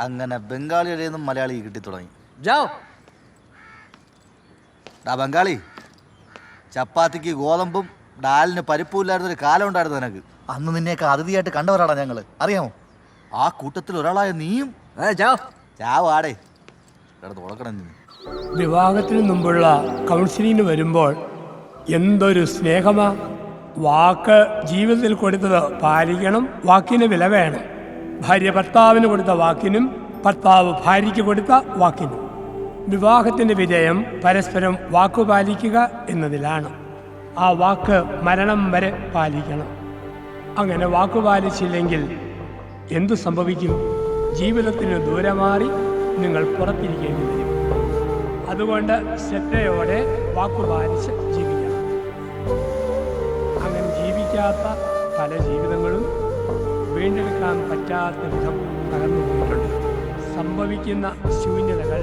അങ്ങനെ ബംഗാളിയുടെ നിന്നും മലയാളി കിട്ടി തുടങ്ങി. ബംഗാളി, ചപ്പാത്തിക്ക് ഗോതമ്പും ഡാലിന് പരിപ്പും ഇല്ലായിരുന്നൊരു കാലം ഉണ്ടായിരുന്നു നിനക്ക്. അന്ന് നിന്നെയൊക്കെ അതിഥിയായിട്ട് കണ്ടവരാടാ ഞങ്ങള്, അറിയാമോ? ആ കൂട്ടത്തിൽ ഒരാളായ നീയും ചാവാടേ കിടന്ന് ഉടക്കണം. നീ വിവാഹത്തിന് മുമ്പുള്ള കൗൺസിലിങ്ങിന് വരുമ്പോൾ എന്തൊരു സ്നേഹമാ. വാക്ക് ജീവിതത്തിൽ കൊടുത്തത് പാലിക്കണം, വാക്കിന് വില വേണം. ഭാര്യ ഭർത്താവിന് കൊടുത്ത വാക്കിനും ഭർത്താവ് ഭാര്യയ്ക്ക് കൊടുത്ത വാക്കിനും. വിവാഹത്തിൻ്റെ വിജയം പരസ്പരം വാക്കുപാലിക്കുക എന്നതിലാണ്. ആ വാക്ക് മരണം വരെ പാലിക്കണം. അങ്ങനെ വാക്കുപാലിച്ചില്ലെങ്കിൽ എന്തു സംഭവിക്കും? ജീവിതത്തിന് ദൂരെ മാറി നിങ്ങൾ പുറത്തിരിക്കേണ്ടി വരും. അതുകൊണ്ട് ശ്രദ്ധയോടെ വാക്കുപാലിച്ച് ജീവിക്കണം. അങ്ങനെ ജീവിക്കാത്ത പല ജീവിതങ്ങളും വീണ്ടെടുക്കാൻ പറ്റാത്ത വിധം തകർന്നു പോയിട്ടുണ്ട്. സംഭവിക്കുന്ന ശൂന്യതകൾ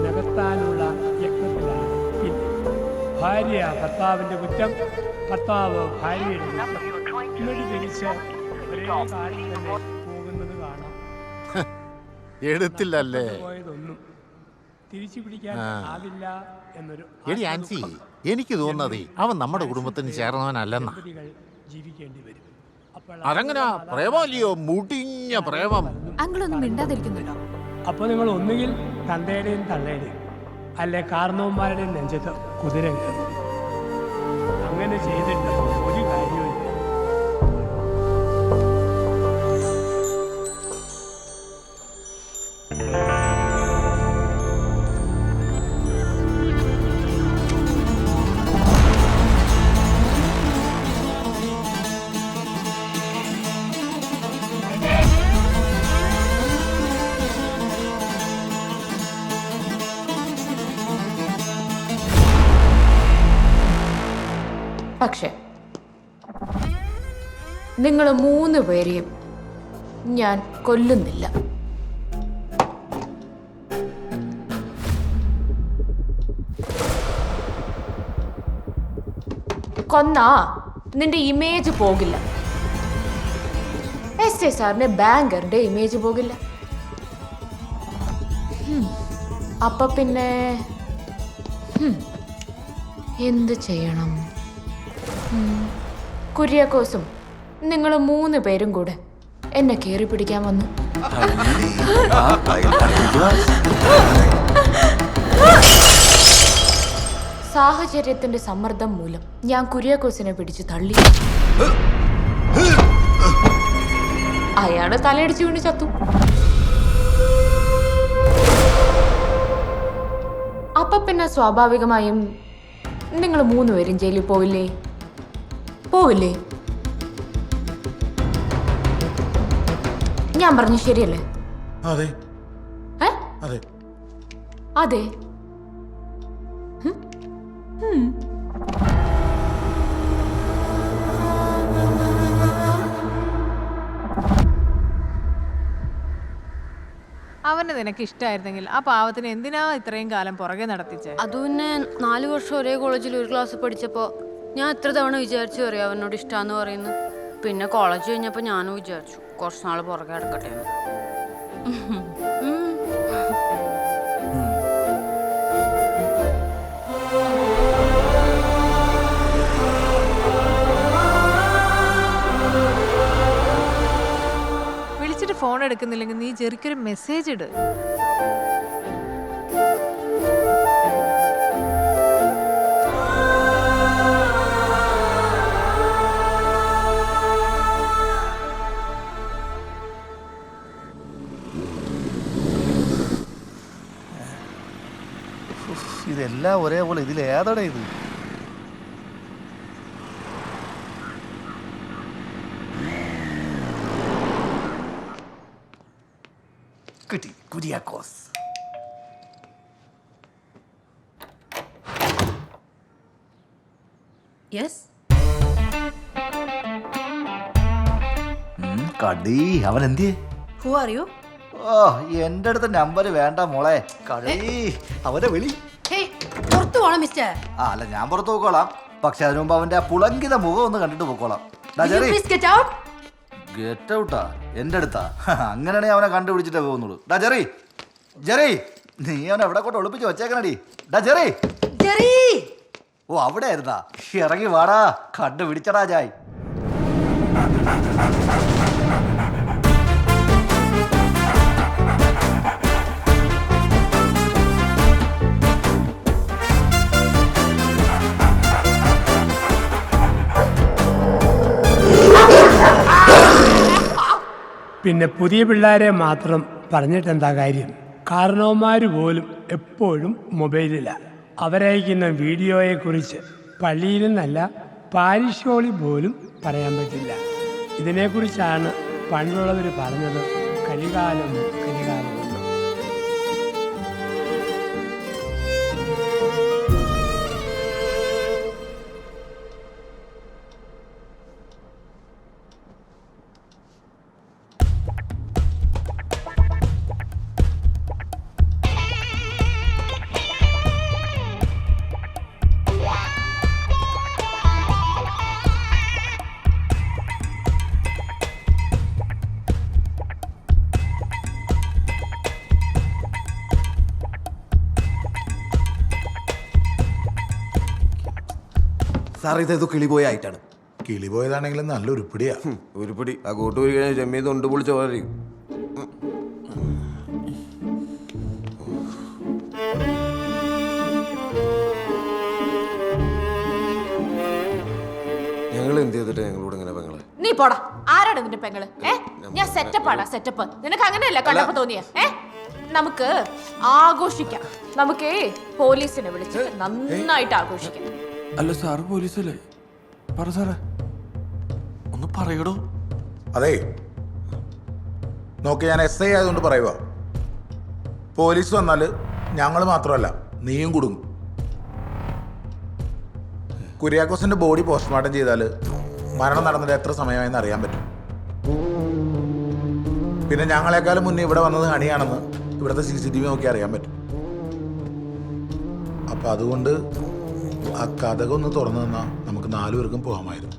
നികത്താനുള്ള യത്നത്തിലാണ്. പിന്നെ ഭാര്യ ഭർത്താവിൻ്റെ കുറ്റം, ഭർത്താവ് ഭാര്യയുടെ കുറ്റം, ഇങ്ങോട്ട് തിരിച്ച് ഒരേ കാര്യം തന്നെ പോകുന്നത് കാണാം. എടുത്തില്ലല്ലേ പോയതൊന്നും തിരിച്ചു പിടിക്കാൻ ആവില്ല എന്നൊരു എടി ആൻസി, എനിക്ക് തോന്നുന്നതേ അവൻ നമ്മുടെ കുടുംബത്തിന് ചേർന്നവനല്ലെന്നാ. ജീവിക്കേണ്ടി വരും. അതങ്ങനെ പ്രേമല്ലയോ, മുടിഞ്ഞ പ്രേമം. അങ്ങളൊന്നും മിണ്ടാതിരിക്കുന്നുണ്ടോ? അപ്പോൾ നിങ്ങൾ ഒന്നുകിൽ തന്തയുടെയും തള്ളയുടെയും അല്ലെ കാരണവന്മാരുടെയും നെഞ്ചത്ത് കുതിര കയറും. അങ്ങനെ ചെയ്തിട്ട് ഒരു കാര്യമില്ല. പക്ഷെ നിങ്ങൾ 3 പേരെയും ഞാൻ കൊല്ലുന്നില്ല. കൊന്നാ നിന്റെ ഇമേജ് പോകില്ല. എസ് സാറിന്റെ ബാങ്കറിന്റെ ഇമേജ് പോകില്ല. അപ്പൊ പിന്നെ എന്ത് ചെയ്യണം? കുര്യാക്കോസും നിങ്ങൾ 3 പേരും കൂടെ എന്നെ കയറി പിടിക്കാൻ വന്നു. സാഹചര്യത്തിന്റെ സമ്മർദ്ദം മൂലം ഞാൻ കുര്യാക്കോസിനെ പിടിച്ചു തള്ളി. അയാള് തലയടിച്ചു വീണ് ചത്തു. അപ്പൊ പിന്നെ സ്വാഭാവികമായും നിങ്ങൾ 3 പേരും ജയിലിൽ പോവില്ലേ? പോവില്ലേ? ഞാൻ പറഞ്ഞു ശരിയല്ലേ? അതെ അതെ അതെ. അവനെ നിനക്ക് ഇഷ്ടമായിരുന്നെങ്കിൽ ആ പാവത്തിന് എന്തിനാ ഇത്രയും കാലം പുറകെ നടത്തിച്ചേ? അത് പിന്നെ 4 വർഷം ഒരേ കോളേജിൽ ഒരു ക്ലാസ് പഠിച്ചപ്പോൾ ഞാൻ എത്ര തവണ വിചാരിച്ചു അറിയാം അവനോട് ഇഷ്ടമാന്ന് പറയുന്നു. പിന്നെ കോളേജ് കഴിഞ്ഞപ്പോൾ ഞാനും വിചാരിച്ചു കുറച്ച് നാൾ പുറകെ എടുക്കട്ടെ എന്ന്. വിളിച്ചിട്ട് ഫോൺ എടുക്കുന്നില്ലെങ്കിൽ നീ ചെറിയൊരു മെസ്സേജ് ഇട്. ഇതെല്ലാം ഒരേപോലെ, ഇതിലേതാടെ ഇത്? കിട്ടി, കുര്യാക്കോസ്. കടി, അവൻ എന്തിയെ? Who are you? ഓ, എന്റെ അടുത്ത് നമ്പർ വേണ്ട മോളെ. കടി, അവനെ വിളി. അല്ല, ഞാൻ പുറത്തു പോയിക്കോളാം. പക്ഷെ അതിനു മുമ്പ് അവന്റെ ആ പുളങ്കിത മുഖം ഒന്ന് കണ്ടിട്ട് പോയിക്കോളാം. ഗെറ്റ് ഔട്ടാ എൻ്റെ അടുത്താ? അങ്ങനെയാണെങ്കിൽ അവനെ കണ്ടുപിടിച്ചിട്ടേ പോകുന്നുള്ളൂ. ഡാ ജെറി, ജെറി, നീ അവനെ എവിടെ കൊണ്ട് ഒളിപ്പിച്ച് വെച്ചേക്കണടി? ഡാ ജെറി, ജെറി. ഓ അവിടെ ആയിരുന്നാ? ഇറങ്ങി വാടാ, കണ്ടുപിടിച്ചടാ ജായ്. പിന്നെ പുതിയ പിള്ളേരെ മാത്രം പറഞ്ഞിട്ടെന്താ കാര്യം? കാരണവന്മാർ പോലും എപ്പോഴും മൊബൈലിലാണ്. അവരയക്കുന്ന വീഡിയോയെക്കുറിച്ച് പള്ളിയിൽ നിന്നല്ല പാരിഷ് ഹോളിൽ പോലും പറയാൻ പറ്റില്ല. ഇതിനെക്കുറിച്ചാണ് പണ്ടുള്ളവർ പറഞ്ഞത്, കലികാലം കലികാലം. സാർ ഇതേതോ കിളിപോയായിട്ടാണ്. കിളിപോയതാണെങ്കിലും നല്ല ഉരുപ്പിടിയാ. ഉരുപ്പിടി ആ കൂട്ടുപോയി കഴിഞ്ഞാൽ ചെമ്മീൻ തൊണ്ട് പൊളിച്ച പോലെ. ഞങ്ങൾ എന്ത് ചെയ്തിട്ട് ഞങ്ങളോട് ഇങ്ങനെ പെങ്ങളെ? നീ പോടാ. ആരാണ് നിന്റെ പെങ്ങള്? ഞാൻ സെറ്റപ്പാടാ, സെറ്റപ്പ്. നിനക്ക് അങ്ങനെയല്ല കണ്ടപ്പോ തോന്നിയ? നമുക്ക് ആഘോഷിക്കാം. നമുക്ക് പോലീസിനെ വിളിച്ച് നന്നായിട്ട് ആഘോഷിക്കാം. അല്ല സാറ് പോലീസല്ലേ? പറ സാറേ, ഒന്ന് പറയടോ. അതെ നോക്കി, ഞാൻ SI ആയതുകൊണ്ട് പറയുക, പോലീസ് വന്നാൽ ഞങ്ങൾ മാത്രമല്ല നീയും കുടുങ്ങും. കുര്യാക്കോസിന്റെ ബോഡി പോസ്റ്റ്മോർട്ടം ചെയ്താൽ മരണം നടന്നിട്ട് എത്ര സമയമായെന്ന് അറിയാൻ പറ്റും. പിന്നെ ഞങ്ങളെക്കാളും മുന്നേ ഇവിടെ വന്നത് ഹണിയാണെന്ന് ഇവിടുത്തെ CCTV നോക്കി അറിയാൻ പറ്റും. അപ്പം അതുകൊണ്ട് ആ കഥക ഒന്ന് തുറന്നു തന്നാൽ നമുക്ക് 4 പേർക്കും പോകാമായിരുന്നു.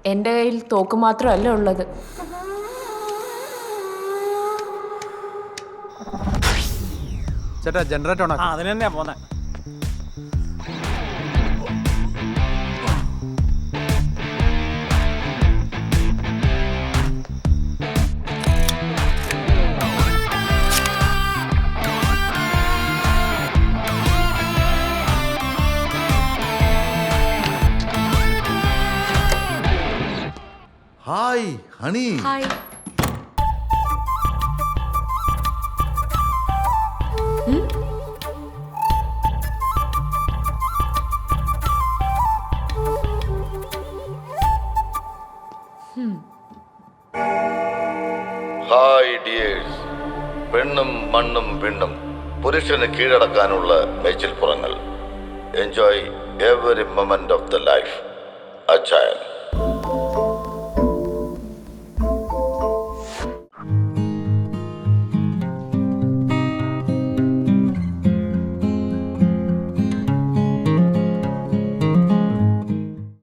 എൻ്റെ കയ്യിൽ തോക്ക് മാത്രമല്ല ഉള്ളത്. ചേട്ടാ ജനറേറ്റർ ഓണാ. അതിന് തന്നെയാ പോന്നെ. Hi honey. Hi. Hi dears. പെണ്ണും മണ്ണും പെണ്ണും പുരുഷന് കീഴടക്കാനുള്ള മേച്ചിൽപ്പുറങ്ങൾ. Enjoy every moment of the life. അച്ചായൻ.